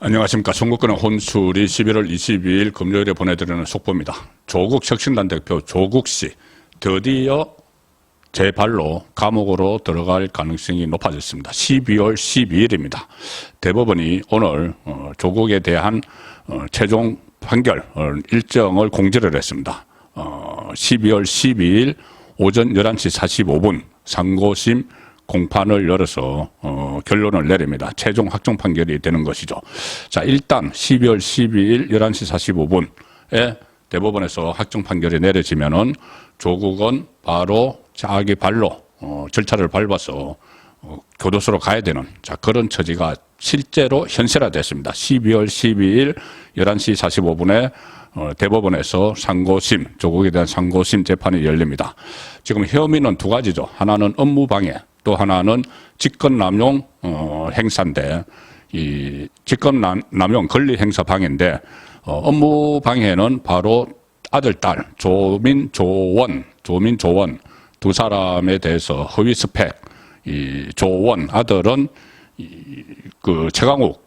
안녕하십니까. 송국근의 혼술이 11월 22일 금요일에 보내드리는 속보입니다. 조국 혁신단 대표 조국 씨 드디어 제 발로 감옥으로 들어갈 가능성이 높아졌습니다. 12월 12일입니다. 대법원이 오늘 조국에 대한 최종 판결 일정을 공지를 했습니다. 12월 12일 오전 11시 45분 상고심 공판을 열어서 결론을 내립니다. 최종 확정 판결이 되는 것이죠. 자, 일단 12월 12일 11시 45분에 대법원에서 확정 판결이 내려지면은 조국은 바로 자기 발로 절차를 밟아서 교도소로 가야 되는 그런 처지가 실제로 현실화됐습니다. 12월 12일 11시 45분에 대법원에서 상고심, 조국에 대한 상고심 재판이 열립니다. 지금 혐의는 두 가지죠. 하나는 업무방해, 또 하나는 직권남용 행사인데, 이 직권남용 권리행사 방해인데, 업무방해는 바로 아들, 딸, 조민, 조원 두 사람에 대해서 허위 스펙, 이 조원 아들은 그 최강욱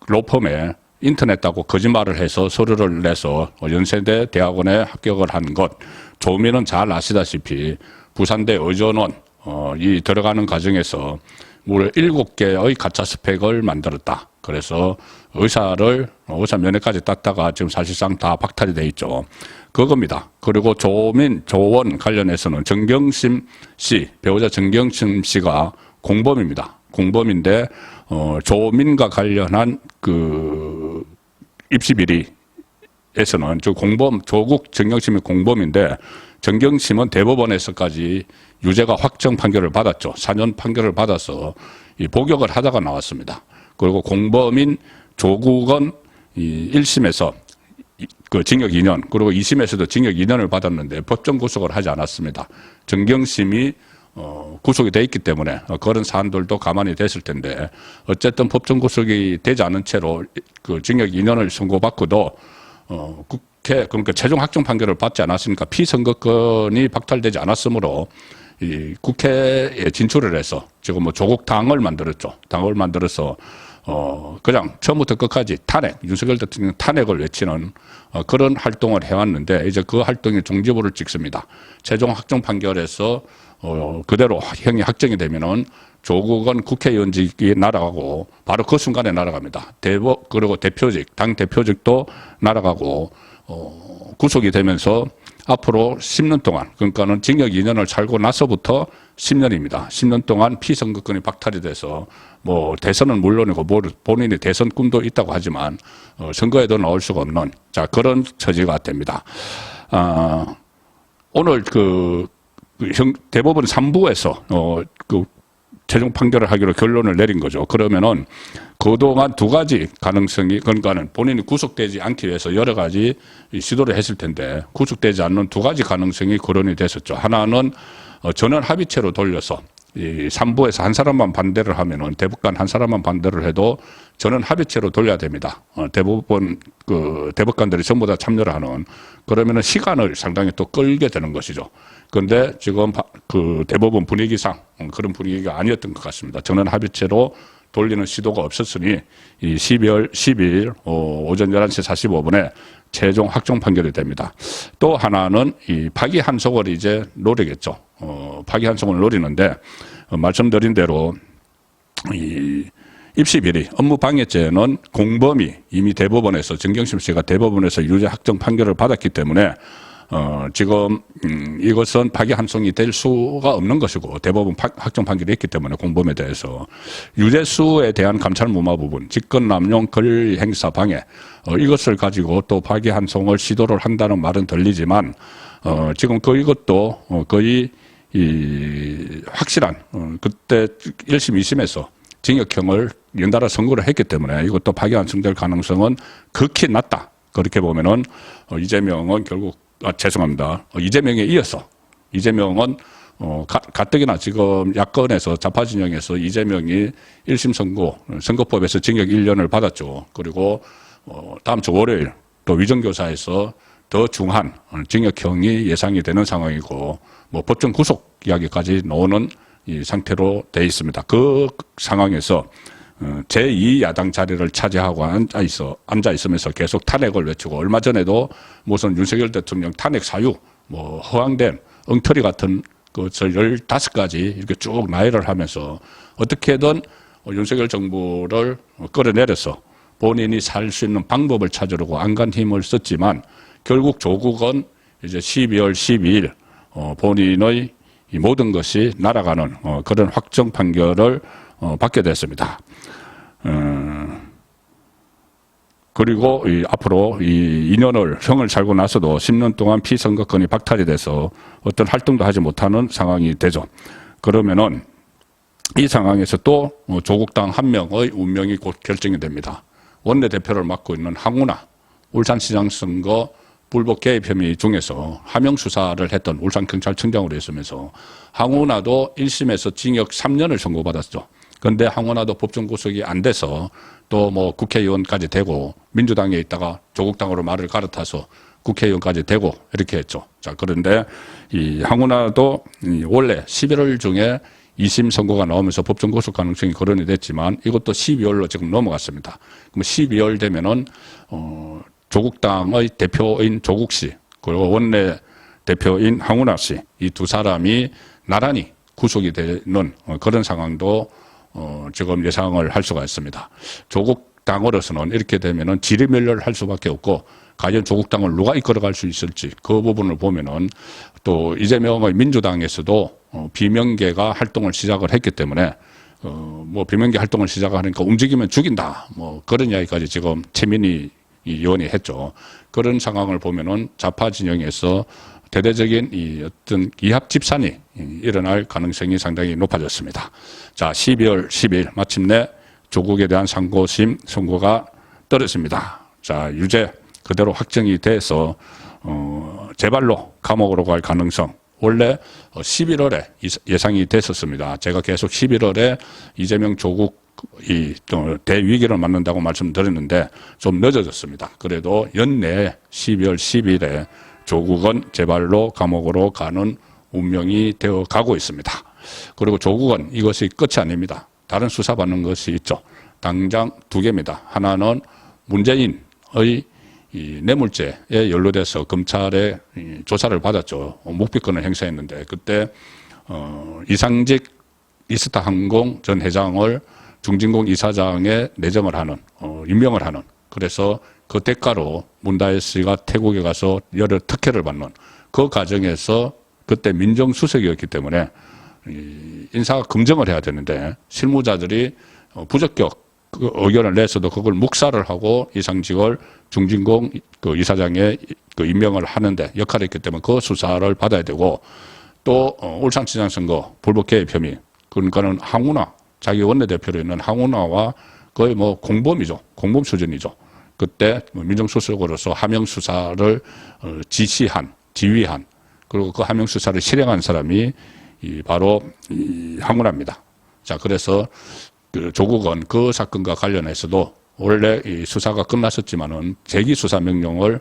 로펌에 인터넷하고 거짓말을 해서 서류를 내서 연세대 대학원에 합격을 한 것. 조민은 잘 아시다시피 부산대 의전원 이 들어가는 과정에서 무려 7개의 가짜 스펙을 만들었다. 그래서 의사 면허까지 땄다가 지금 사실상 다 박탈이 돼 있죠. 그겁니다. 그리고 조원 관련해서는 정경심 씨, 배우자 정경심 씨가 공범입니다. 공범인데, 조민과 관련한 그 입시 비리에서는 조국 정경심이 공범인데, 정경심은 대법원에서까지 유죄가 확정 판결을 받았죠. 4년 판결을 받아서 복역을 하다가 나왔습니다. 그리고 공범인 조국은 1심에서 그 징역 2년, 그리고 2심에서도 징역 2년을 받았는데 법정 구속을 하지 않았습니다. 정경심이 구속이 돼 있기 때문에 그런 사안들도 가만히 됐을 텐데, 어쨌든 법정 구속이 되지 않은 채로 그 징역 2년을 선고받고도 그러니까 최종 확정 판결을 받지 않았으니까 피선거권이 박탈되지 않았으므로 이 국회에 진출을 해서 지금 뭐 조국 당을 만들었죠. 당을 만들어서 그냥 처음부터 끝까지 탄핵, 윤석열 대통령 탄핵을 외치는 그런 활동을 해왔는데, 이제 그 활동이 종지부를 찍습니다. 최종 확정 판결에서 그대로 형이 확정이 되면은 조국은 국회의원직이 날아가고 바로 그 순간에 날아갑니다. 그리고 대표직, 당 대표직도 날아가고 구속이 되면서 앞으로 10년 동안, 그러니까는 징역 2년을 살고 나서부터 10년입니다. 10년 동안 피선거권이 박탈이 돼서 뭐 대선은 물론이고 본인이 대선 꿈도 있다고 하지만 선거에도 나올 수가 없는 그런 처지가 됩니다. 오늘 대법원 3부에서 최종 판결을 하기로 결론을 내린 거죠. 그러면은 그동안 두 가지 가능성이, 그러니까는 본인이 구속되지 않기 위해서 여러 가지 시도를 했을 텐데 구속되지 않는 두 가지 가능성이 거론이 됐었죠. 하나는 전원 합의체로 돌려서 이 3부에서 한 사람만 반대를 하면은, 대법관 한 사람만 반대를 해도 전원 합의체로 돌려야 됩니다. 대법원 대법관들이 전부 다 참여를 하는, 그러면은 시간을 상당히 또 끌게 되는 것이죠. 그런데 지금 대법원 분위기상 그런 분위기가 아니었던 것 같습니다. 전원 합의체로 돌리는 시도가 없었으니 이 12월 12일 오전 11시 45분에 최종 확정 판결이 됩니다. 또 하나는 이 파기환송을 이제 노리겠죠. 파기환송을 노리는데, 말씀드린 대로 이 입시비리, 업무방해죄는 공범이 이미 대법원에서, 정경심 씨가 대법원에서 유죄 확정 판결을 받았기 때문에 지금 이것은 파기환송이 될 수가 없는 것이고, 대법원 확정 판결이 있기 때문에 공범에 대해서 유죄수에 대한 감찰 무마 부분, 직권남용 권리행사 방해, 이것을 가지고 또 파기환송을 시도를 한다는 말은 들리지만 지금 이것도 거의 확실한 그때 1심 2심에서 징역형을 연달아 선고를 했기 때문에 이것도 파기환송될 가능성은 극히 낮다. 그렇게 보면은 이재명은 결국 죄송합니다. 이재명에 이어서 이재명은 가뜩이나 지금 야권에서 좌파 진영에서 이재명이 1심 선고법에서 징역 1년을 받았죠. 그리고 다음 주 월요일 또 위정교사에서 더 중한 징역형이 예상이 되는 상황이고, 뭐 법정 구속 이야기까지 나오는 이 상태로 돼 있습니다. 그 상황에서 제2야당 자리를 차지하고 앉아 있으면서 계속 탄핵을 외치고, 얼마 전에도 무슨 윤석열 대통령 탄핵 사유, 뭐 허황된 엉터리 같은 그 15가지 이렇게 쭉 나열을 하면서 어떻게든 윤석열 정부를 끌어내려서 본인이 살 수 있는 방법을 찾으려고 안간 힘을 썼지만, 결국 조국은 이제 12월 12일 본인의 이 모든 것이 날아가는 그런 확정 판결을 받게 됐습니다. 그리고 앞으로 이 2년을 형을 살고 나서도 10년 동안 피선거권이 박탈이 돼서 어떤 활동도 하지 못하는 상황이 되죠. 그러면은 이 상황에서 또 조국당 한 명의 운명이 곧 결정이 됩니다. 원내대표를 맡고 있는 황운하, 울산시장 선거 불법 개입 혐의 중에서 하명 수사를 했던 울산경찰청장으로 있으면서 황운하도 1심에서 징역 3년을 선고받았죠. 그런데 황운하도 법정 구속이 안 돼서 또 뭐 국회의원까지 되고, 민주당에 있다가 조국당으로 말을 갈아타서 국회의원까지 되고 이렇게 했죠. 자, 그런데 이 황운하도 원래 11월 중에 2심 선고가 나오면서 법정 구속 가능성이 거론이 됐지만, 이것도 12월로 지금 넘어갔습니다. 그럼 12월 되면은 조국당의 대표인 조국 씨, 그리고 원내 대표인 황운하 씨, 이 두 사람이 나란히 구속이 되는 그런 상황도 지금 예상을 할 수가 있습니다. 조국당으로서는 이렇게 되면은 지리멸렬을 할 수밖에 없고, 과연 조국당을 누가 이끌어갈 수 있을지 그 부분을 보면은, 또 이재명의 민주당에서도 비명계가 활동을 시작을 했기 때문에 뭐 비명계 활동을 시작하니까 움직이면 죽인다, 뭐 그런 이야기까지 지금 최민희 의원이 했죠. 그런 상황을 보면은 좌파 진영에서 대대적인 이 어떤 이합 집산이 일어날 가능성이 상당히 높아졌습니다. 자, 12월 10일 마침내 조국에 대한 상고심 선고가 떨어집니다. 자, 유죄 그대로 확정이 돼서 제발로 감옥으로 갈 가능성, 원래 11월에 예상이 됐었습니다. 제가 계속 11월에 이재명 조국 이 대위기를 맞는다고 말씀드렸는데 좀 늦어졌습니다. 그래도 연내에 12월 10일에 조국은 제발로 감옥으로 가는 운명이 되어 가고 있습니다. 그리고 조국은 이것이 끝이 아닙니다. 다른 수사받는 것이 있죠. 당장 두 개입니다. 하나는 문재인의 이 뇌물죄에 연루돼서 검찰에 조사를 받았죠. 묵비권을 행사했는데, 그때 이상직 이스타항공 전 회장을 중진공 이사장에 내정을 하는, 임명을 하는, 그래서 그 대가로 문다혜 씨가 태국에 가서 여러 특혜를 받는 그 과정에서 그때 민정수석이었기 때문에 인사가 검증을 해야 되는데, 실무자들이 부적격 그 의견을 내서도 그걸 묵살을 하고 이상직을 중진공 그 이사장에 그 임명을 하는데 역할을 했기 때문에 그 수사를 받아야 되고, 또 울산시장 선거 불법 개입 혐의, 그러니까는 황운하, 자기 원내대표로 있는 황운하와 거의 뭐 공범이죠. 공범 수준이죠. 그때 민정수석으로서 하명 수사를 지휘한, 그리고 그 하명 수사를 실행한 사람이 바로 황운하입니다. 자, 그래서 그 조국은 그 사건과 관련해서도 원래 이 수사가 끝났었지만은 재기 수사 명령을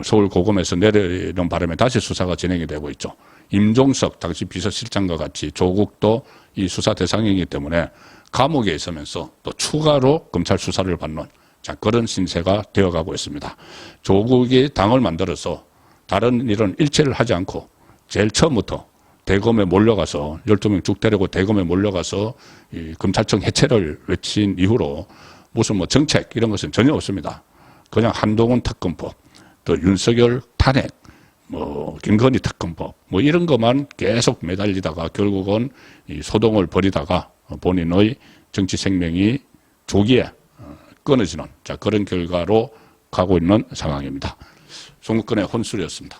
서울 고검에서 내리는 바람에 다시 수사가 진행이 되고 있죠. 임종석 당시 비서실장과 같이 조국도 이 수사 대상이기 때문에 감옥에 있으면서 또 추가로 검찰 수사를 받는, 자, 그런 신세가 되어가고 있습니다. 조국이 당을 만들어서 다른 일은 일체를 하지 않고 제일 처음부터 대검에 몰려가서 12명 쭉 데리고 대검에 몰려가서 이 검찰청 해체를 외친 이후로 무슨 뭐 정책 이런 것은 전혀 없습니다. 그냥 한동훈 특검법, 또 윤석열 탄핵, 뭐 김건희 특검법, 뭐 이런 것만 계속 매달리다가 결국은 이 소동을 벌이다가 본인의 정치 생명이 조기에 끊어지는, 자, 그런 결과로 가고 있는 상황입니다. 송국근의 혼술이었습니다.